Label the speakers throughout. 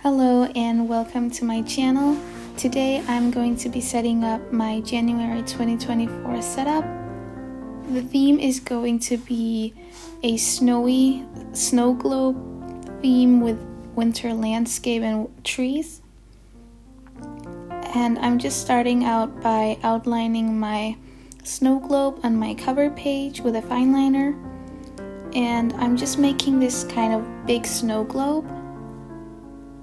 Speaker 1: Hello and welcome to my channel. Today I'm going to be setting up my January 2024 setup. The theme is going to be a snowy snow globe theme with winter landscape and trees. And I'm just starting out by outlining my snow globe on my cover page with a fine liner. And I'm just making this kind of big snow globe.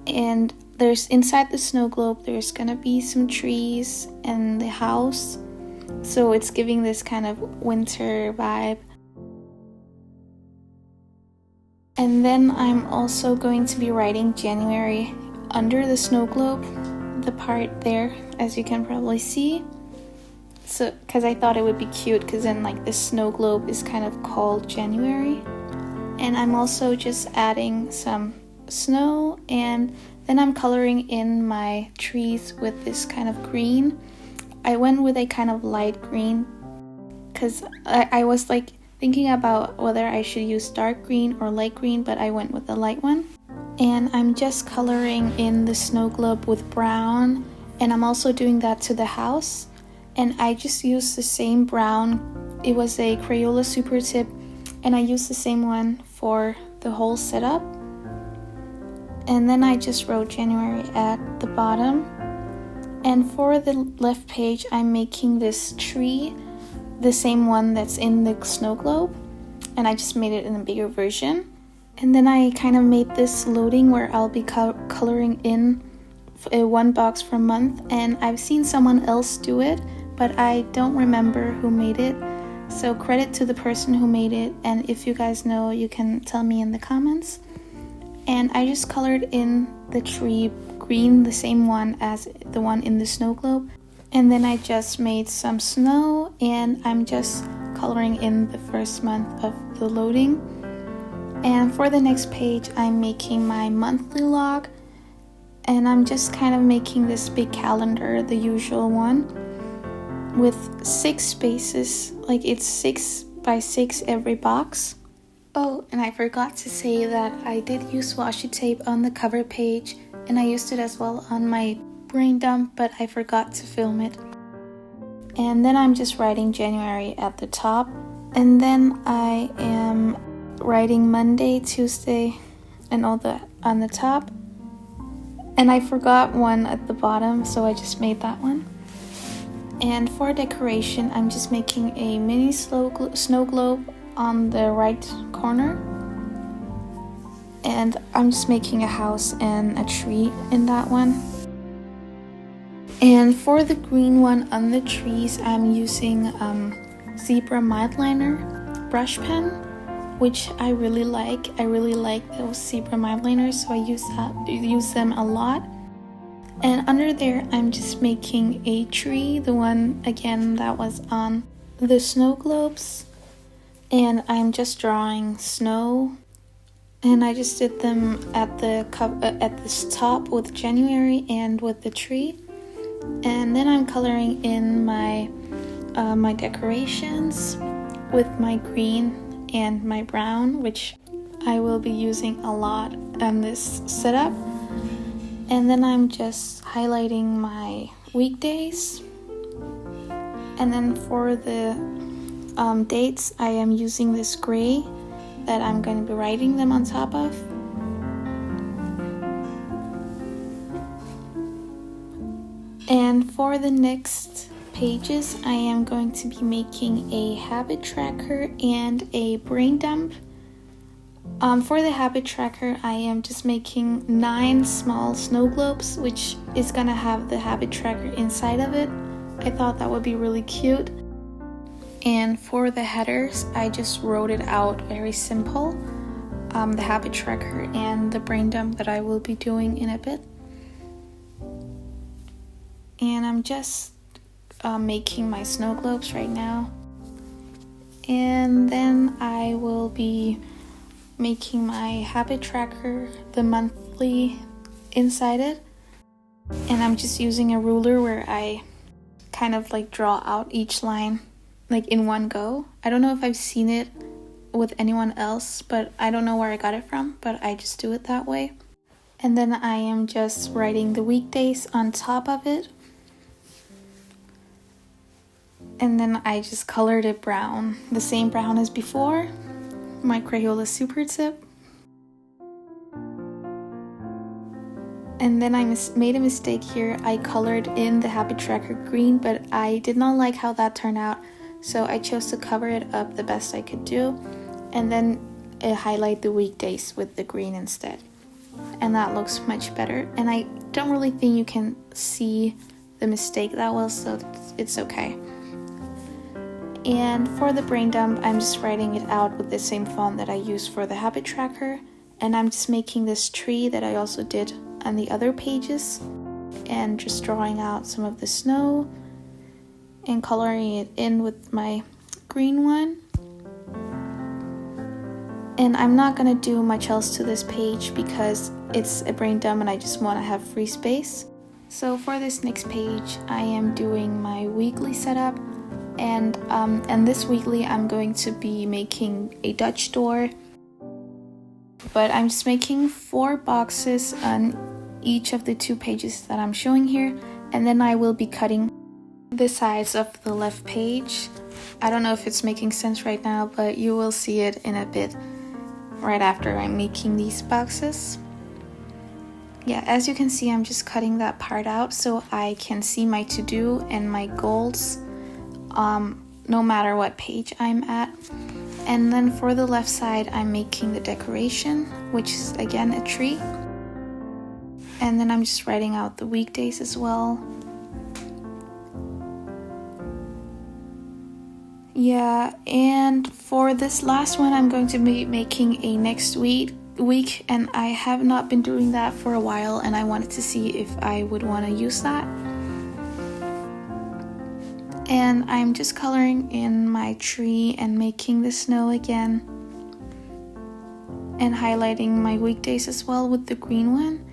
Speaker 1: And there's inside the snow globe there's gonna be some trees and the house, so it's giving this kind of winter vibe. And then I'm also going to be writing January under the snow globe, the part there, as you can probably see. So because I thought it would be cute, because then like the snow globe is kind of called January. And I'm also just adding some snow, and then I'm coloring in my trees with this kind of green. I went with a kind of light green because I was like thinking about whether I should use dark green or light green, but I went with the light one. And I'm just coloring in the snow globe with brown, and I'm also doing that to the house. And I just used the same brown. It was a Crayola Supertip, and I used the same one for the whole setup. And then I just wrote January at the bottom. And for the left page, I'm making this tree, the same one that's in the snow globe. And I just made it in a bigger version. And then I kind of made this loading where I'll be coloring in one box per month. And I've seen someone else do it, but I don't remember who made it. So credit to the person who made it. And if you guys know, you can tell me in the comments. And I just colored in the tree green, the same one as the one in the snow globe. And then I just made some snow, and I'm just coloring in the first month of the loading. And for the next page, I'm making my monthly log. And I'm just kind of making this big calendar, the usual one, with 6 spaces, like it's 6 by 6 every box. Oh, and I forgot to say that I did use washi tape on the cover page, and I used it as well on my brain dump, but I forgot to film it. And then I'm just writing January at the top, and then I am writing Monday, Tuesday, and all that on the top. And I forgot one at the bottom, so I just made that one. And for decoration, I'm just making a mini snow globe on the right corner, and I'm just making a house and a tree in that one. And for the green one on the trees, I'm using zebra mildliner brush pen, which I really like. I really like those zebra mildliners, so I use them a lot. And under there, I'm just making a tree, the one again that was on the snow globes. And I'm just drawing snow, and I just did them at the top with January and with the tree. And then I'm coloring in my my decorations with my green and my brown, which I will be using a lot on this setup. And then I'm just highlighting my weekdays. And then for the dates, I am using this gray that I'm going to be writing them on top of. And for the next pages, I am going to be making a habit tracker and a brain dump. For the habit tracker, I am just making 9 small snow globes, which is going to have the habit tracker inside of it. I thought that would be really cute. And for the headers, I just wrote it out very simple, the habit tracker and the brain dump that I will be doing in a bit. And I'm just making my snow globes right now. And then I will be making my habit tracker, the monthly, inside it. And I'm just using a ruler where I kind of like draw out each line like in one go. I don't know if I've seen it with anyone else, but I don't know where I got it from, but I just do it that way. And then I am just writing the weekdays on top of it. And then I just colored it brown, the same brown as before, my Crayola Supertip. And then I made a mistake here. I colored in the habit tracker green, but I did not like how that turned out, so I chose to cover it up the best I could do, and then highlight the weekdays with the green instead. And that looks much better, and I don't really think you can see the mistake that well, so it's okay. And for the brain dump, I'm just writing it out with the same font that I used for the habit tracker, and I'm just making this tree that I also did on the other pages, and just drawing out some of the snow and coloring it in with my green one. And I'm not gonna do much else to this page because it's a brain dump and I just want to have free space. So for this next page, I am doing my weekly setup, and this weekly I'm going to be making a Dutch door, but I'm just making 4 boxes on each of the 2 pages that I'm showing here, and then I will be cutting the sides of the left page. I don't know if it's making sense right now, but you will see it in a bit right after I'm making these boxes. Yeah, as you can see, I'm just cutting that part out so I can see my to-do and my goals no matter what page I'm at. And then for the left side, I'm making the decoration, which is again a tree. And then I'm just writing out the weekdays as well. Yeah, and for this last one, I'm going to be making a next week, and I have not been doing that for a while, and I wanted to see if I would want to use that. And I'm just coloring in my tree and making the snow again, and highlighting my weekdays as well with the green one.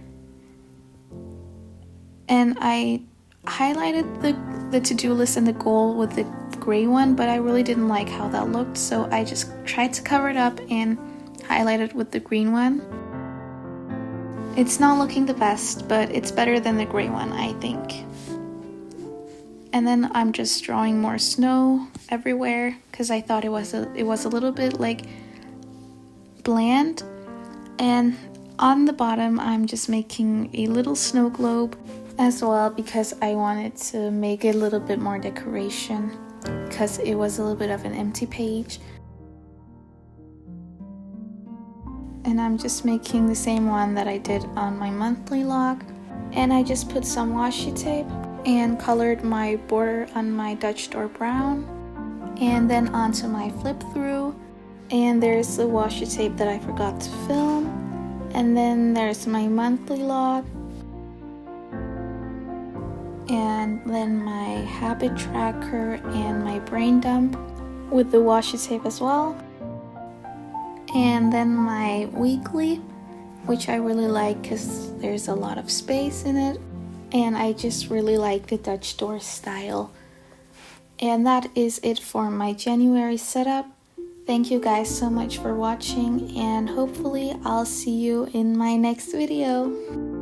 Speaker 1: And I highlighted the to-do list and the goal with the gray one, but I really didn't like how that looked, so I just tried to cover it up and highlight it with the green one. It's not looking the best, but it's better than the gray one, I think. And then I'm just drawing more snow everywhere because I thought it was a little bit like bland. And on the bottom, I'm just making a little snow globe as well because I wanted to make it a little bit more decoration because it was a little bit of an empty page. And I'm just making the same one that I did on my monthly log. And I just put some washi tape and colored my border on my Dutch door brown, and then onto my flip through. And there's the washi tape that I forgot to film, and then there's my monthly log, and then my habit tracker and my brain dump with the washi tape as well, and then my weekly, which I really like because there's a lot of space in it, and I just really like the Dutch door style. And that is it for my January setup. Thank you guys so much for watching, and hopefully I'll see you in my next video.